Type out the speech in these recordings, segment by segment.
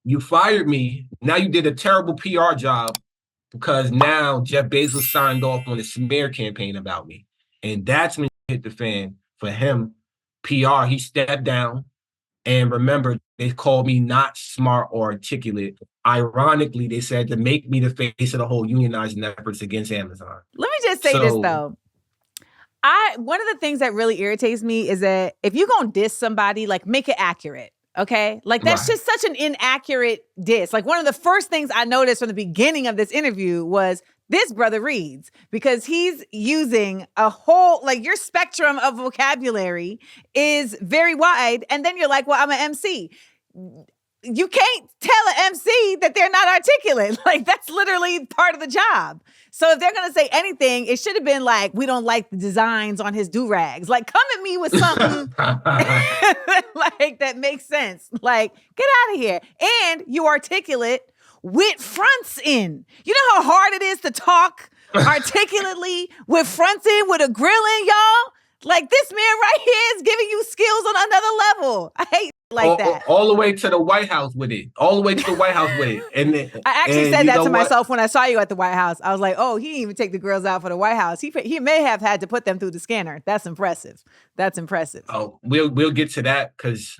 you fired me. Now you did a terrible PR job because now Jeff Bezos signed off on a smear campaign about me. And that's when it hit the fan for him. PR, he stepped down. And remember, they called me not smart or articulate. Ironically, they said to make me the face of the whole unionizing efforts against Amazon. Let me just say this, though. One of the things that really irritates me is that if you're going to diss somebody, like, make it accurate. Okay. Like, that's just such an inaccurate diss. Like, one of the first things I noticed from the beginning of this interview was this brother reads, because he's using a whole, like, your spectrum of vocabulary is very wide. And then you're like, well, I'm an MC. You can't tell an MC that they're not articulate. Like, that's literally part of the job. So if they're going to say anything, it should have been like, we don't like the designs on his do-rags. Like, come at me with something like that makes sense. Like, get out of here. And you articulate with fronts in. You know how hard it is to talk articulately with fronts in, with a grill in, y'all? Like, this man right here is giving you skills on another level. I hate like that. All the way to the White House with it. All the way to the White House with it. And then, I actually said that to myself when I saw you at the White House. I was like, oh, he didn't even take the girls out for the White House. He may have had to put them through the scanner. That's impressive. That's impressive. Oh, we'll get to that, because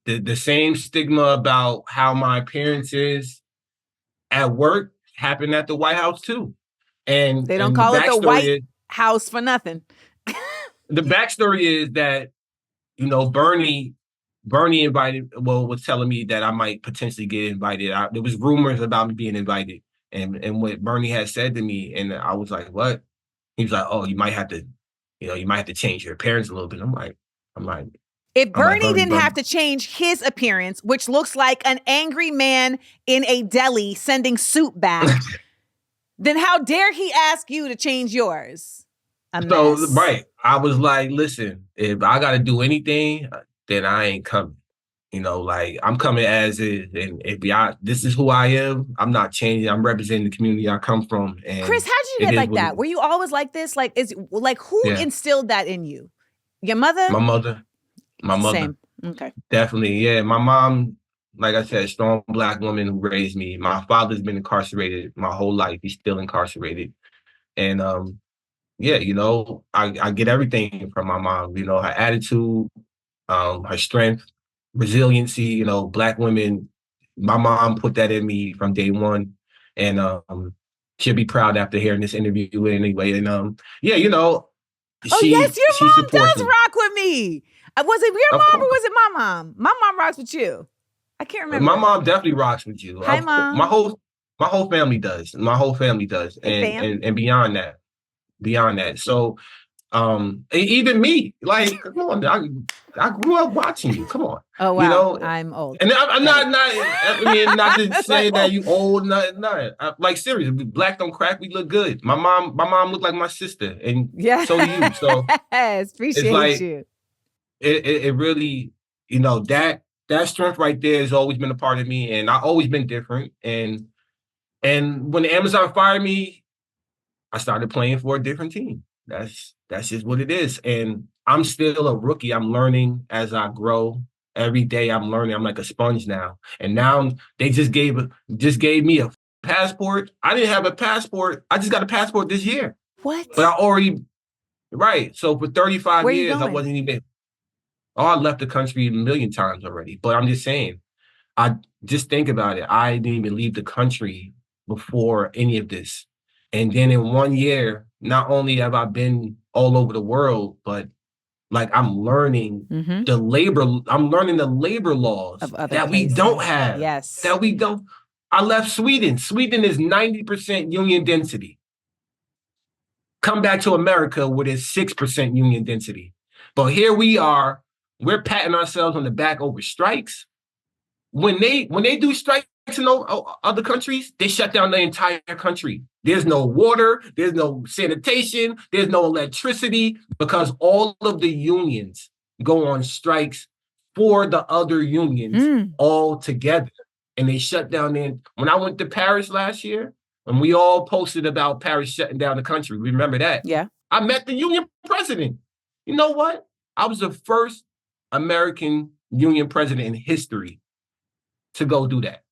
the same stigma about how my appearance is at work happened at the White House too. And they don't call it the White House for nothing. The backstory is that, Bernie was telling me that I might potentially get invited. There was rumors about me being invited, and what Bernie had said to me, and I was like, what? He was like, oh, you might have to change your appearance a little bit. I'm like, if Bernie didn't have to change his appearance, which looks like an angry man in a deli sending soup back, then how dare he ask you to change yours? Right. I was like, listen, if I got to do anything, then I ain't coming. Like, I'm coming as is. And if this is who I am, I'm not changing. I'm representing the community I come from. And Chris, how did you get like that? Were you always like this? Like, who instilled that in you? Your mother? My mother. Same. Okay. Definitely. Yeah. My mom, like I said, strong Black woman who raised me. My father's been incarcerated my whole life. He's still incarcerated. And, yeah, I get everything from my mom, her attitude, her strength, resiliency, Black women. My mom put that in me from day one. And she'll be proud after hearing this interview anyway. And yeah, yes, your mom does rock with me. Was it your mom or was it my mom? My mom rocks with you. I can't remember. My mom definitely rocks with you. Hi, Mom. My whole family does. My whole family does. And beyond that. So, even me, like, come on, I grew up watching you. Come on. Oh, wow. I'm old. And I'm not to say that you old, not. Like, seriously, Black don't crack, we look good. My mom looked like my sister, and so do you. So, yes, appreciate you. It really, that strength right there has always been a part of me, and I've always been different. And when Amazon fired me, I started playing for a different team. That's just what it is. And I'm still a rookie. I'm learning as I grow. Every day I'm learning. I'm like a sponge now. And now they just gave me a passport. I didn't have a passport. I just got a passport this year. What? But I already, right. So for 35 years, I wasn't even, I left the country a million times already. But I'm just saying, I just think about it. I didn't even leave the country before any of this. And then in 1 year, not only have I been all over the world, but like I'm learning the labor laws that we don't have. Yes. That we don't. I left Sweden. Sweden is 90% union density. Come back to America where there's 6% union density. But here we are, we're patting ourselves on the back over strikes. When they do strikes in other countries, they shut down the entire country. There's no water, there's no sanitation, there's no electricity, because all of the unions go on strikes for the other unions all together. And they shut down. When I went to Paris last year, and we all posted about Paris shutting down the country, remember that? Yeah. I met the union president. You know what? I was the first American union president in history to go do that.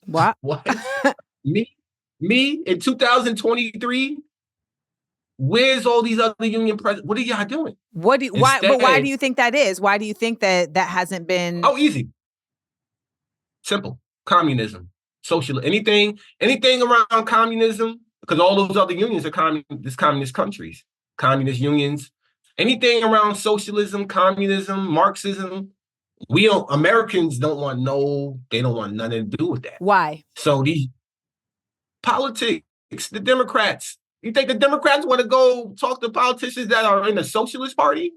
What? What? Me in 2023? Where's all these other union presidents? What are y'all doing? Why do you think that is? Why do you think that hasn't been? Oh, easy. Simple. Communism. Social. Anything around communism, because all those other unions are communist countries, communist unions. Anything around socialism, communism, Marxism, Americans don't want nothing to do with that. Why? So these politics, the Democrats. You think the Democrats want to go talk to politicians that are in the Socialist Party?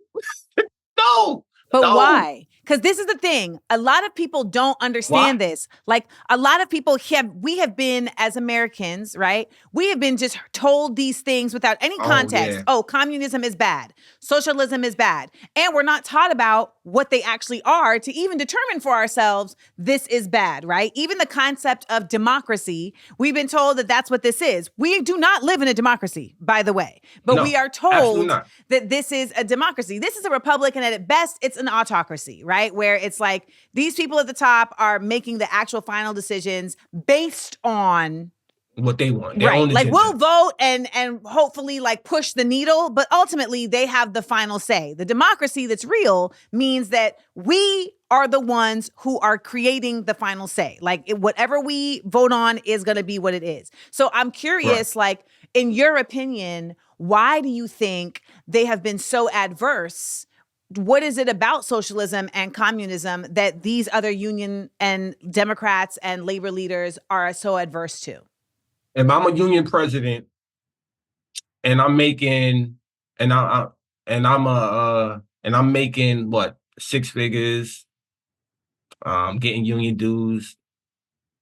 No. But no. why? Because this is the thing. A lot of people don't understand this. Like, a lot of people we have been, as Americans, right? We have been just told these things without any context. Oh, communism is bad. Socialism is bad. And we're not taught about what they actually are to even determine for ourselves this is bad, right? Even the concept of democracy, we've been told that that's what this is. We do not live in a democracy, by the way. But we are told that this is a democracy. This is a republic, and at best, it's an autocracy, right? Where it's like these people at the top are making the actual final decisions based on what they want. Right. Like, we'll vote and hopefully like push the needle, but ultimately they have the final say. The democracy that's real means that we are the ones who are creating the final say. Like, whatever we vote on is going to be what it is. So I'm curious, like, in your opinion, why do you think they have been so adverse? What is it about socialism and communism that these other union and Democrats and labor leaders are so adverse to? If I'm a union president and I'm making what, 6 figures, getting union dues.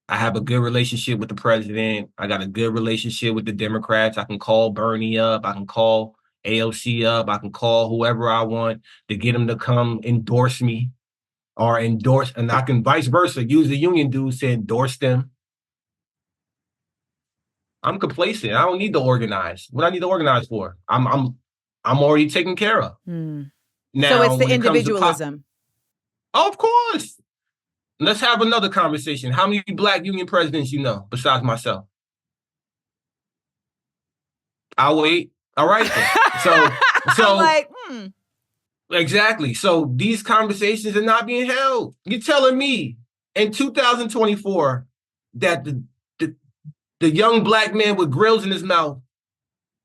I have a good relationship with the president. I got a good relationship with the Democrats. I can call Bernie up. I can call AOC up. I can call whoever I want to get them to come endorse me and I can vice versa, use the union dues to endorse them. I'm complacent. I don't need to organize. What I need to organize for? I'm already taken care of. Now, so it's the individualism. Of course. Let's have another conversation. How many Black union presidents you know besides myself? I'll wait. All right then. So like, Exactly. So these conversations are not being held. You're telling me in 2024 that the young Black man with grills in his mouth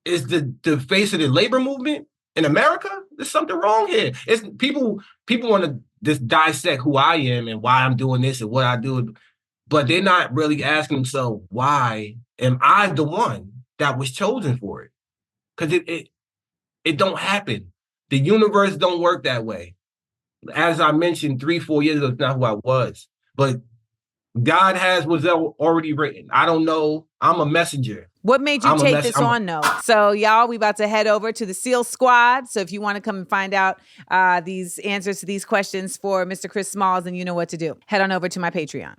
is the face of the labor movement in America? There's something wrong here. It's people want to just dissect who I am and why I'm doing this and what I do, but they're not really asking themselves, why am I the one that was chosen for it? Because it don't happen. The universe don't work that way. As I mentioned 3-4 years ago, it's not who I was, but God has what's already written. I don't know. I'm a messenger. What made you take this on, though? So, y'all, we about to head over to the SEAL Squad. So if you want to come and find out these answers to these questions for Mr. Chris Smalls, then you know what to do. Head on over to my Patreon.